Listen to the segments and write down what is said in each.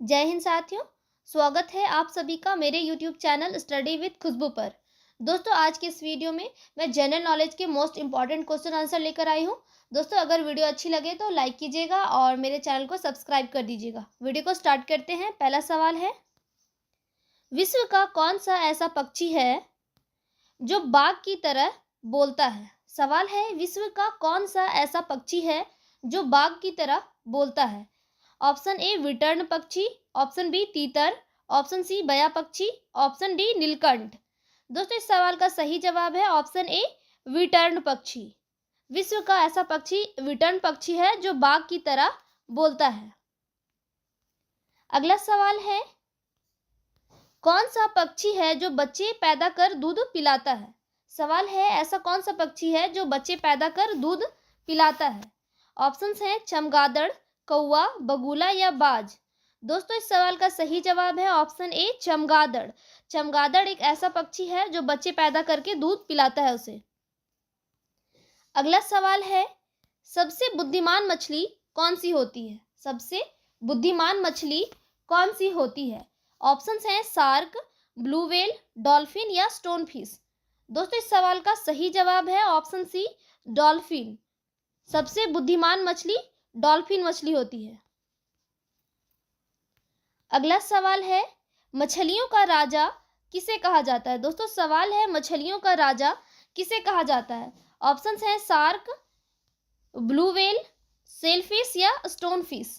जय हिंद साथियों। स्वागत है आप सभी का मेरे YouTube चैनल स्टडी विद खुशबू पर। दोस्तों, आज के इस वीडियो में मैं जनरल नॉलेज के मोस्ट इंपॉर्टेंट क्वेश्चन आंसर लेकर आई हूं। दोस्तों, अगर वीडियो अच्छी लगे तो लाइक कीजिएगा और मेरे चैनल को सब्सक्राइब कर दीजिएगा। वीडियो को स्टार्ट करते हैं। पहला सवाल है, विश्व का कौन सा ऐसा पक्षी है जो बाघ की तरह बोलता है? सवाल है, विश्व का कौन सा ऐसा पक्षी है जो बाघ की तरह बोलता है? ऑप्शन ए विटर्न पक्षी, ऑप्शन बी तीतर, ऑप्शन सी बया पक्षी, ऑप्शन डी नीलकंठ। दोस्तों, इस सवाल का सही जवाब है ऑप्शन ए विटर्न पक्षी। विश्व का ऐसा पक्षी विटर्न पक्षी है जो बाघ की तरह बोलता है। अगला सवाल है, कौन सा पक्षी है जो बच्चे पैदा कर दूध पिलाता है? सवाल है, ऐसा कौन सा पक्षी है जो बच्चे पैदा कर दूध पिलाता है? ऑप्शंस हैं चमगादड़, कौवा, बगुला या बाज। दोस्तों, इस सवाल का सही जवाब है ऑप्शन ए चमगादड़। चमगादड़ एक ऐसा पक्षी है जो बच्चे पैदा करके दूध पिलाता है उसे। अगला सवाल है, सबसे बुद्धिमान मछली कौन सी होती है? सबसे बुद्धिमान मछली कौन सी होती है? ऑप्शंस हैं शार्क, ब्लू व्हेल, डॉल्फिन या स्टोन फिश। दोस्तों, इस सवाल का सही जवाब है ऑप्शन सी डॉल्फिन। सबसे बुद्धिमान मछली डॉल्फिन मछली होती है। अगला सवाल है, मछलियों का राजा किसे कहा जाता है? दोस्तों, सवाल है मछलियों का राजा किसे कहा जाता है? ऑप्शंस हैं शार्क, ब्लू व्हेल, सेलफिश या स्टोन फिश।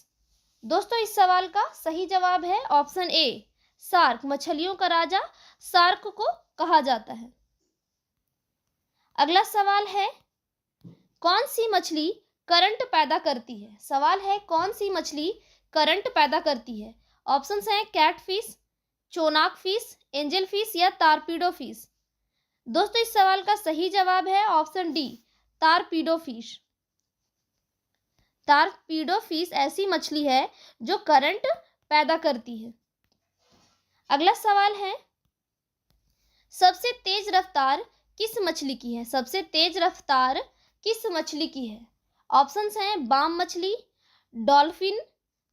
दोस्तों, इस सवाल का सही जवाब है ऑप्शन ए शार्क। मछलियों का राजा शार्क को कहा जाता है। अगला सवाल है, कौन सी मछली करंट पैदा करती है? सवाल है, कौन सी मछली करंट पैदा करती है? ऑप्शंस हैं कैटफिश, चोनाक फिश, एंजल फिश या तारपीडो फिश। दोस्तों, इस सवाल का सही जवाब है option D torpedo fish. Torpedo fish ऐसी मछली है जो करंट पैदा करती है। अगला सवाल है, सबसे तेज रफ्तार किस मछली की है? सबसे तेज रफ्तार किस मछली की है? ऑप्शंस हैं बाम मछली, डॉल्फिन,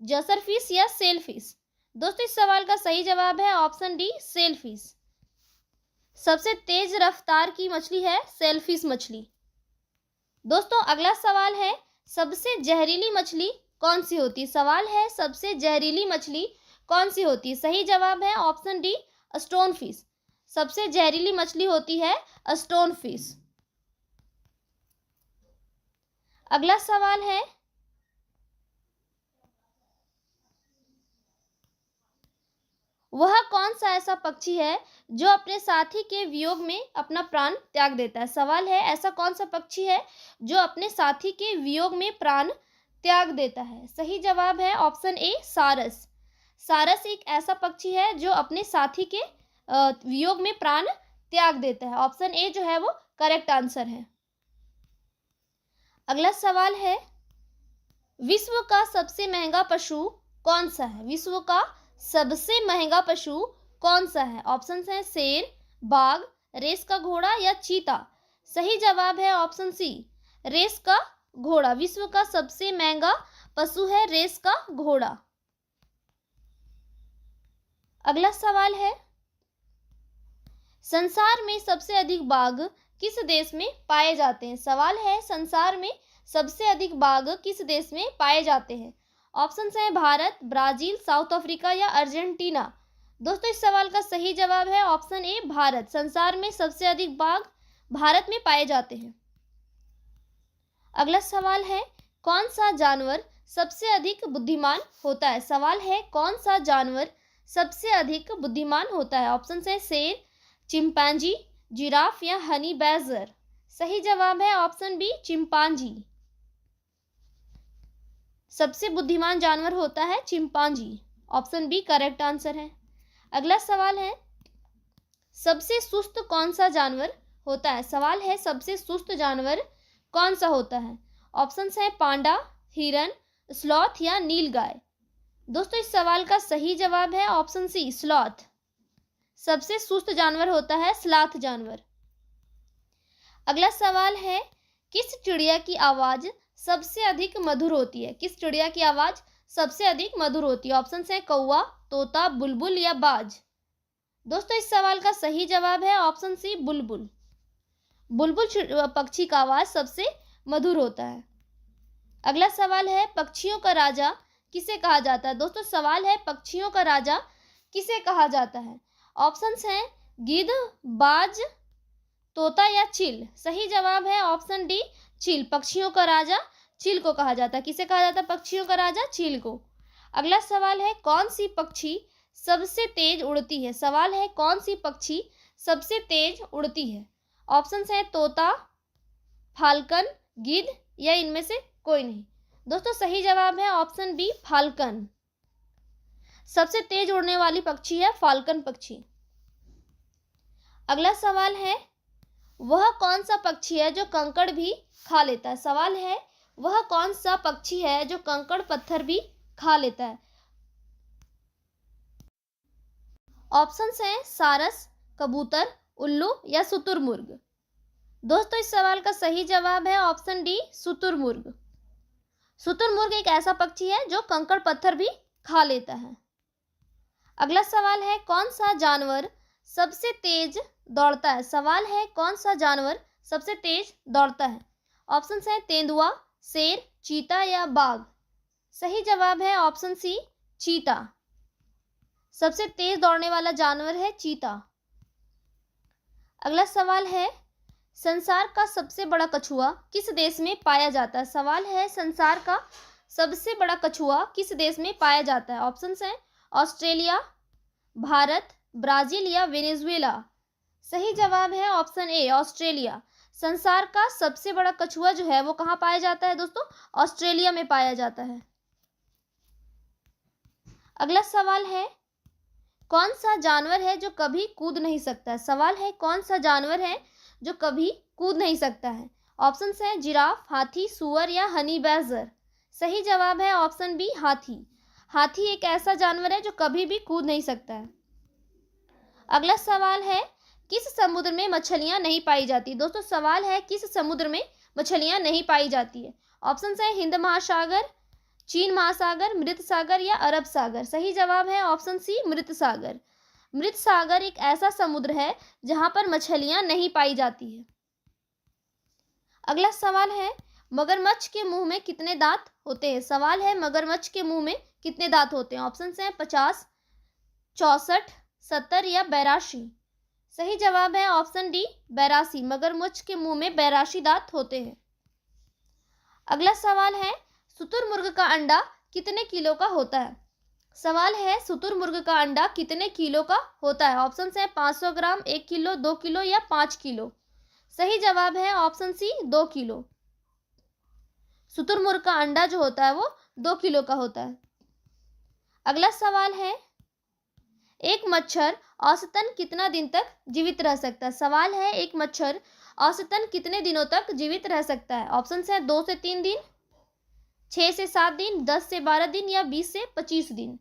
जसरफिश या सेलफिश। दोस्तों, इस सवाल का सही जवाब है ऑप्शन डी सेलफिश। सबसे तेज रफ्तार की मछली है सेलफिश मछली। दोस्तों, अगला सवाल है, सबसे जहरीली मछली कौन सी होती है? सवाल है, सबसे जहरीली मछली कौन सी होती है? सही जवाब है ऑप्शन डी स्टोन फिश। सबसे जहरीली मछली होती है स्टोन फिश। अगला सवाल है, वह कौन सा ऐसा पक्षी है जो अपने साथी के वियोग में अपना प्राण त्याग देता है? सवाल है, ऐसा कौन सा पक्षी है जो अपने साथी के वियोग में प्राण त्याग देता है? सही जवाब है ऑप्शन ए सारस। सारस एक ऐसा पक्षी है जो अपने साथी के वियोग में प्राण त्याग देता है। ऑप्शन ए जो है वो करेक्ट आंसर है। अगला सवाल है, विश्व का सबसे महंगा पशु कौन सा है? विश्व का सबसे महंगा पशु कौन सा है? ऑप्शंस हैं शेर, बाघ, रेस का घोड़ा या चीता। सही जवाब है ऑप्शन सी रेस का घोड़ा। विश्व का सबसे महंगा पशु है रेस का घोड़ा। अगला सवाल है, संसार में सबसे अधिक बाघ किस देश में पाए जाते हैं? सवाल है, संसार में सबसे अधिक बाघ किस देश में पाए जाते हैं? ऑप्शंस हैं भारत, ब्राजील, साउथ अफ्रीका या अर्जेंटीना। दोस्तों, इस सवाल का सही जवाब है ऑप्शन ए भारत। संसार में सबसे अधिक बाघ भारत में पाए जाते हैं। अगला सवाल है, कौन सा जानवर सबसे अधिक बुद्धिमान होता है? सवाल है, कौन सा जानवर सबसे अधिक बुद्धिमान होता है? ऑप्शंस हैं शेर, चिंपैंजी, जिराफ या हनी बैजर। सही जवाब है ऑप्शन बी चिंपांजी। सबसे बुद्धिमान जानवर होता है chimpanzee. Option B correct answer है। अगला सवाल है, सबसे सुस्त कौन सा जानवर होता है? सवाल है, सबसे सुस्त जानवर कौन सा होता है? ऑप्शंस हैं पांडा, हिरन, स्लॉथ या नीलगाय। दोस्तों, इस सवाल का सही जवाब है ऑप्शन सी स्लॉथ। सबसे सुस्त जानवर होता है स्लॉथ जानवर। अगला सवाल है, किस चिड़िया की आवाज सबसे अधिक मधुर होती है? किस चिड़िया की आवाज सबसे अधिक मधुर होती है? ऑप्शन है कौवा, तोता, बुलबुल या बाज। दोस्तों इस सवाल का सही जवाब है ऑप्शन सी बुलबुल। बुलबुल पक्षी का आवाज सबसे मधुर होता है। अगला सवाल है पक्षियों का राजा किसे कहा जाता है? दोस्तों सवाल है पक्षियों का राजा किसे कहा जाता है? ऑप्शंस हैं गिद्ध, बाज, तोता या चील। सही जवाब है ऑप्शन डी चील। पक्षियों का राजा चील को कहा जाता है। किसे कहा जाता है पक्षियों का राजा? चील को। अगला सवाल है कौन सी पक्षी सबसे तेज उड़ती है? सवाल है कौन सी पक्षी सबसे तेज उड़ती है? ऑप्शंस हैं तोता, फाल्कन, गिद्ध या इनमें से कोई नहीं। दोस्तों सही जवाब है ऑप्शन बी फाल्कन। सबसे तेज उड़ने वाली पक्षी है फाल्कन पक्षी। अगला सवाल है वह कौन सा पक्षी है जो कंकड़ भी खा लेता है? सवाल है वह कौन सा पक्षी है जो कंकड़ पत्थर भी खा लेता है? ऑप्शंस हैं सारस, कबूतर, उल्लू या शुतुरमुर्ग। दोस्तों इस सवाल का सही जवाब है ऑप्शन डी शुतुरमुर्ग। शुतुरमुर्ग एक ऐसा पक्षी है जो कंकड़ पत्थर भी खा लेता है। अगला सवाल है कौन सा जानवर सबसे तेज दौड़ता है? सवाल है कौन सा जानवर सबसे तेज दौड़ता है? ऑप्शंस हैं तेंदुआ, शेर, चीता या बाघ। सही जवाब है ऑप्शन सी चीता। सबसे तेज दौड़ने वाला जानवर है चीता। अगला सवाल है संसार का सबसे बड़ा कछुआ किस देश में पाया जाता है? सवाल है संसार का सबसे बड़ा कछुआ किस देश में पाया जाता है? ऑप्शंस हैं ऑस्ट्रेलिया, भारत, ब्राजील या वेनेजुएला। सही जवाब है ऑप्शन ए ऑस्ट्रेलिया। संसार का सबसे बड़ा कछुआ जो है वो कहाँ पाया जाता है दोस्तों? ऑस्ट्रेलिया में पाया जाता है। अगला सवाल है कौन सा जानवर है जो कभी कूद नहीं सकता है? सवाल है कौन सा जानवर है जो कभी कूद नहीं सकता है? ऑप्शंस हैं जिराफ, हाथी, सूअर या हनी बैजर। सही जवाब है ऑप्शन बी हाथी। हाथी एक ऐसा जानवर है जो कभी भी कूद नहीं सकता है। अगला सवाल है किस समुद्र में मछलियां नहीं पाई जाती? दोस्तों सवाल है किस समुद्र में मछलियां नहीं पाई जाती है? ऑप्शंस हैं हिंद महासागर, चीन महासागर, मृत सागर या अरब सागर। सही जवाब है ऑप्शन सी मृत सागर। मृत सागर एक ऐसा समुद्र है जहां पर मछलियां नहीं पाई जाती है। अगला सवाल है मगरमच्छ के मुंह में कितने दांत होते हैं? सवाल है मगरमच्छ के मुंह में कितने दांत होते हैं? ऑप्शंस हैं 50, 64, 70 या 82। सही जवाब है ऑप्शन डी 82। मगरमच्छ के मुंह में 82 दांत होते हैं। अगला सवाल है शुतुरमुर्ग का अंडा कितने किलो का होता है? सवाल है शुतुरमुर्ग का अंडा कितने किलो का होता है? ऑप्शंस हैं 500 ग्राम, 1 किलो, 2 किलो या 5 किलो। सही जवाब है ऑप्शन सी 2 किलो। शुतुरमुर्ग का अंडा जो होता है वो 2 किलो का होता है। अगला सवाल है एक मच्छर औसतन कितना दिन तक जीवित रह सकता है? सवाल है एक मच्छर औसतन कितने दिनों तक जीवित रह सकता है? ऑप्शंस हैं 2 से 3 दिन, 6 से 7 दिन, 10 से 12 दिन या 20 से 25 दिन।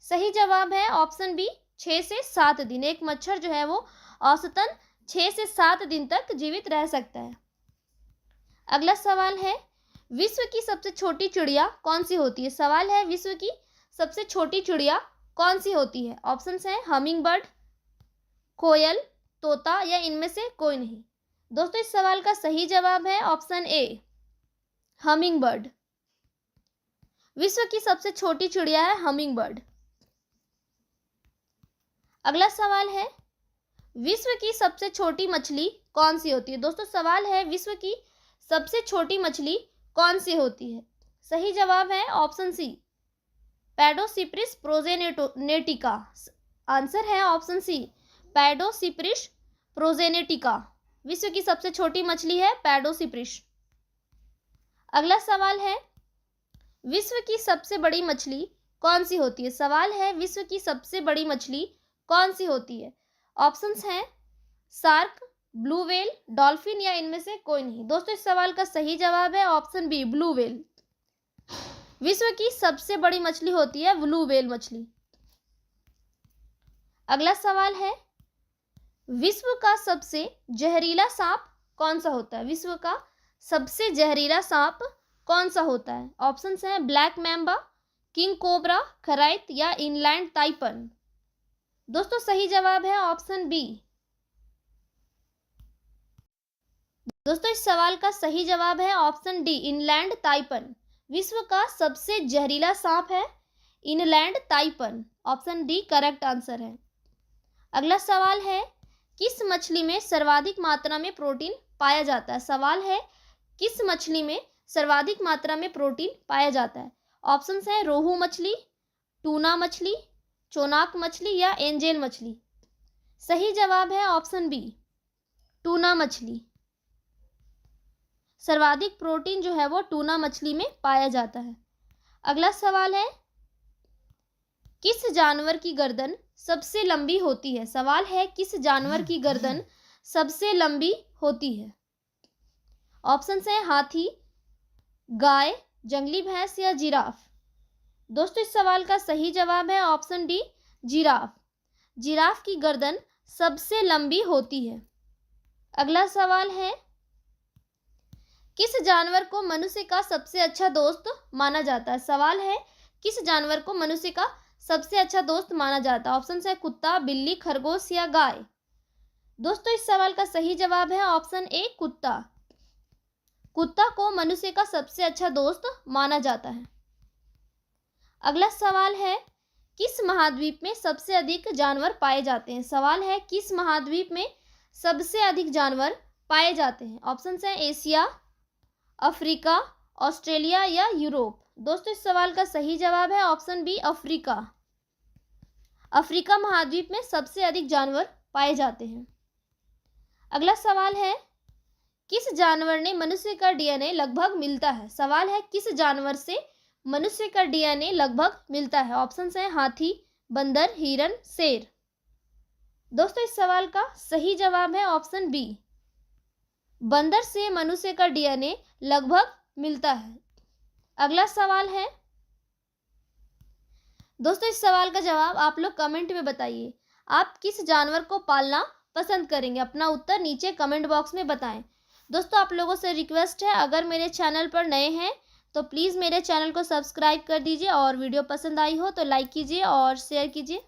सही जवाब है ऑप्शन बी 6 से 7 दिन। एक मच्छर जो है वो औसतन 6 से 7 दिन तक जीवित रह सकता है। अगला सवाल है विश्व की सबसे छोटी चिड़िया कौन सी होती है? सवाल है विश्व की सबसे छोटी चिड़िया कौन सी होती है? ऑप्शंस हैं हमिंग बर्ड, कोयल, तोता या इनमें से कोई नहीं। दोस्तों इस सवाल का सही जवाब है ऑप्शन ए हमिंग बर्ड। विश्व की सबसे छोटी चिड़िया है हमिंग बर्ड। अगला सवाल है विश्व की सबसे छोटी मछली कौन सी होती है? दोस्तों सवाल है विश्व की सबसे छोटी मछली कौन सी होती है? सही जवाब है ऑप्शन सी पैडोसिप्रिस प्रोजेनेटिका। आंसर है ऑप्शन सी पैडोसिप्रिस प्रोजेनेटिका। विश्व की सबसे छोटी मछली है पैडोसिप्रिस। अगला सवाल है विश्व की सबसे बड़ी मछली कौन सी होती है? सवाल है विश्व की सबसे बड़ी मछली कौन सी होती है? ऑप्शंस हैं शार्क, ब्लू व्हेल, डॉल्फिन या इनमें से कोई नहीं। दोस्तों इस सवाल का सही जवाब है ऑप्शन बी ब्लू व्हेल। विश्व की सबसे बड़ी मछली होती है ब्लू व्हेल मछली। अगला सवाल है विश्व का सबसे जहरीला सांप कौन सा होता है? विश्व का सबसे जहरीला सांप कौन सा होता है? ऑप्शंस हैं ब्लैक मैम्बा, किंग कोबरा, खराइट या इनलैंड ताइपन। दोस्तों सही जवाब है ऑप्शन बी। दोस्तों इस सवाल का सही जवाब है ऑप्शन डी, इनलैंड ताइपन। विश्व का सबसे जहरीला सांप है inland taipan. Option D correct answer है। अगला सवाल है, किस मछली में सर्वाधिक मात्रा में प्रोटीन पाया जाता है? सवाल है, किस मछली में सर्वाधिक मात्रा में प्रोटीन पाया जाता है? ऑप्शंस है रोहू मछली, टूना मछली, चोनाक मछली या एंजेल मछली। सही जवाब है ऑप्शन बी, टूना मछली। सर्वाधिक प्रोटीन जो है वो टूना मछली में पाया जाता है। अगला सवाल है, किस जानवर की गर्दन सबसे लंबी होती है? सवाल है, किस जानवर की गर्दन सबसे लंबी होती है? ऑप्शंस है हाथी, गाय, जंगली भैंस या जिराफ। दोस्तों इस सवाल का सही जवाब है ऑप्शन डी, जिराफ। जिराफ की गर्दन सबसे लंबी होती है। अगला सवाल है, किस जानवर को मनुष्य का सबसे अच्छा दोस्त माना जाता है? सवाल है, किस जानवर को मनुष्य का सबसे अच्छा दोस्त माना जाता है? ऑप्शन है कुत्ता, बिल्ली, खरगोश या गाय। दोस्तों इस सवाल का सही जवाब है ऑप्शन ए, कुत्ता। कुत्ता को मनुष्य का सबसे अच्छा दोस्त माना जाता है। अगला सवाल है, किस महाद्वीप में सबसे अधिक जानवर पाए जाते हैं? सवाल है, किस महाद्वीप में सबसे अधिक जानवर पाए जाते हैं? ऑप्शन है एशिया, अफ्रीका, ऑस्ट्रेलिया या यूरोप। दोस्तों इस सवाल का सही जवाब है ऑप्शन बी, अफ्रीका। अफ्रीका महाद्वीप में सबसे अधिक जानवर पाए जाते हैं। अगला सवाल है, किस जानवर ने मनुष्य का डीएनए लगभग मिलता है? सवाल है, किस जानवर से मनुष्य का डीएनए लगभग मिलता है? ऑप्शन है हाथी, बंदर, हिरन, शेर। दोस्तों इस सवाल का सही जवाब है ऑप्शन बी, बंदर से मनुष्य का डीएनए लगभग मिलता है। अगला सवाल है, दोस्तों इस सवाल का जवाब आप लोग कमेंट में बताइए। आप किस जानवर को पालना पसंद करेंगे? अपना उत्तर नीचे कमेंट बॉक्स में बताएं। दोस्तों आप लोगों से रिक्वेस्ट है, अगर मेरे चैनल पर नए हैं तो प्लीज़ मेरे चैनल को सब्सक्राइब कर दीजिए और वीडियो पसंद आई हो तो लाइक कीजिए और शेयर कीजिए।